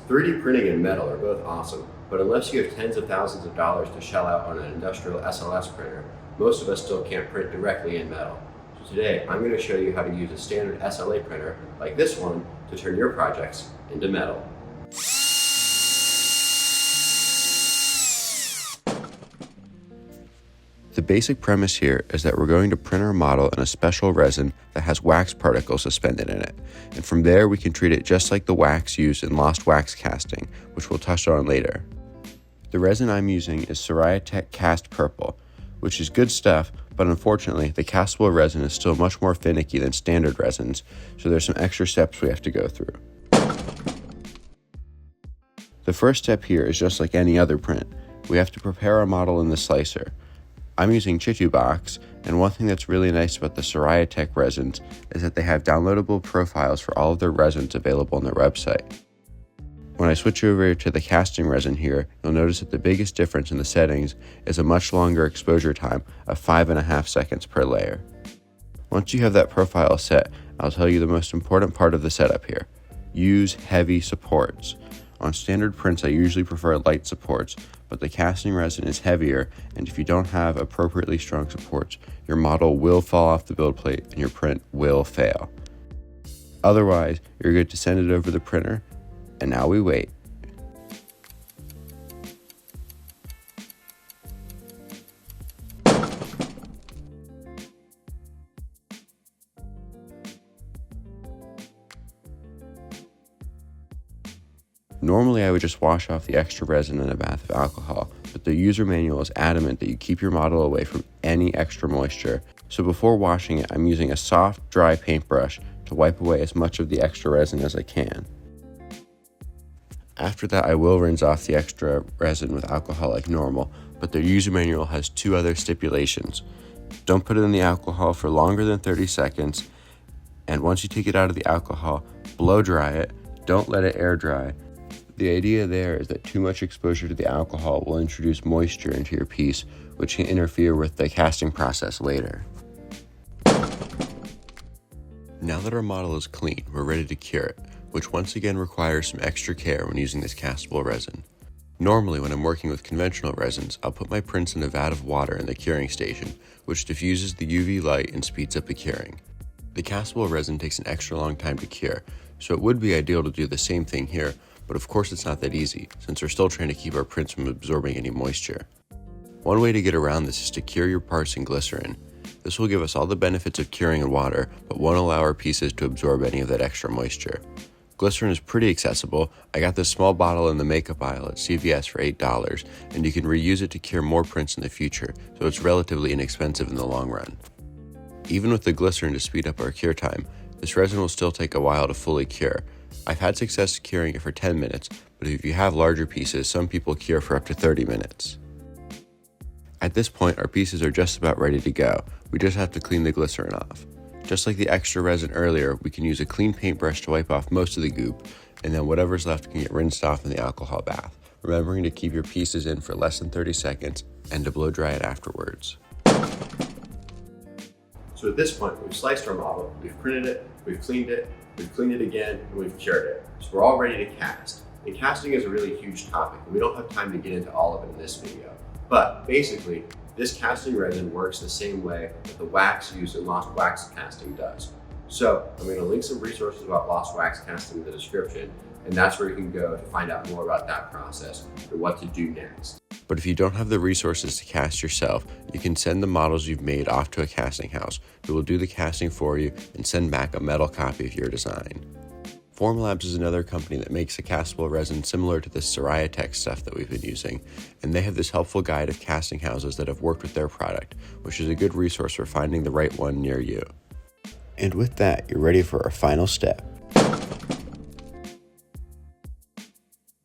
3D printing and metal are both awesome, but unless you have tens of thousands of dollars to shell out on an industrial SLS printer, most of us still can't print directly in metal. So today, I'm going to show you how to use a standard SLA printer like this one to turn your projects into metal. The basic premise here is that we're going to print our model in a special resin that has wax particles suspended in it, and from there we can treat it just like the wax used in lost wax casting, which we'll touch on later. The resin I'm using is Tech Cast Purple, which is good stuff, but unfortunately the castable resin is still much more finicky than standard resins, so there's some extra steps we have to go through. The first step here is just like any other print. We have to prepare our model in the slicer. I'm using Box, and one thing that's really nice about the Tech resins is that they have downloadable profiles for all of their resins available on their website. When I switch over to the casting resin here, you'll notice that the biggest difference in the settings is a much longer exposure time of 5.5 seconds per layer. Once you have that profile set, I'll tell you the most important part of the setup here. Use heavy supports. On standard prints, I usually prefer light supports, but the casting resin is heavier, and if you don't have appropriately strong supports, your model will fall off the build plate and your print will fail. Otherwise, you're good to send it over the printer, and now we wait. Normally I would just wash off the extra resin in a bath of alcohol, but the user manual is adamant that you keep your model away from any extra moisture, so before washing it I'm using a soft, dry paintbrush to wipe away as much of the extra resin as I can. After that I will rinse off the extra resin with alcohol like normal, but the user manual has two other stipulations. Don't put it in the alcohol for longer than 30 seconds, and once you take it out of the alcohol, blow dry it, don't let it air dry. The idea there is that too much exposure to the alcohol will introduce moisture into your piece, which can interfere with the casting process later. Now that our model is clean, we're ready to cure it, which once again requires some extra care when using this castable resin. Normally when I'm working with conventional resins, I'll put my prints in a vat of water in the curing station, which diffuses the UV light and speeds up the curing. The castable resin takes an extra long time to cure, so it would be ideal to do the same thing here, but of course it's not that easy, since we're still trying to keep our prints from absorbing any moisture. One way to get around this is to cure your parts in glycerin. This will give us all the benefits of curing in water, but won't allow our pieces to absorb any of that extra moisture. Glycerin is pretty accessible. I got this small bottle in the makeup aisle at CVS for $8, and you can reuse it to cure more prints in the future, so it's relatively inexpensive in the long run. Even with the glycerin to speed up our cure time, this resin will still take a while to fully cure. I've had success curing it for 10 minutes, but if you have larger pieces, some people cure for up to 30 minutes. At this point, our pieces are just about ready to go. We just have to clean the glycerin off. Just like the extra resin earlier, we can use a clean paintbrush to wipe off most of the goop, and then whatever's left can get rinsed off in the alcohol bath, remembering to keep your pieces in for less than 30 seconds and to blow dry it afterwards. So at this point, we've sliced our model, we've printed it, we've cleaned it again, and we've cured it. So we're all ready to cast. And casting is a really huge topic, and we don't have time to get into all of it in this video. But basically, this casting resin works the same way that the wax used in lost wax casting does. So I'm going to link some resources about lost wax casting in the description, and that's where you can go to find out more about that process and what to do next. But if you don't have the resources to cast yourself, you can send the models you've made off to a casting house who will do the casting for you and send back a metal copy of your design. FormLabs is another company that makes a castable resin similar to this Tech stuff that we've been using, and they have this helpful guide of casting houses that have worked with their product, which is a good resource for finding the right one near you. And with that, you're ready for our final step.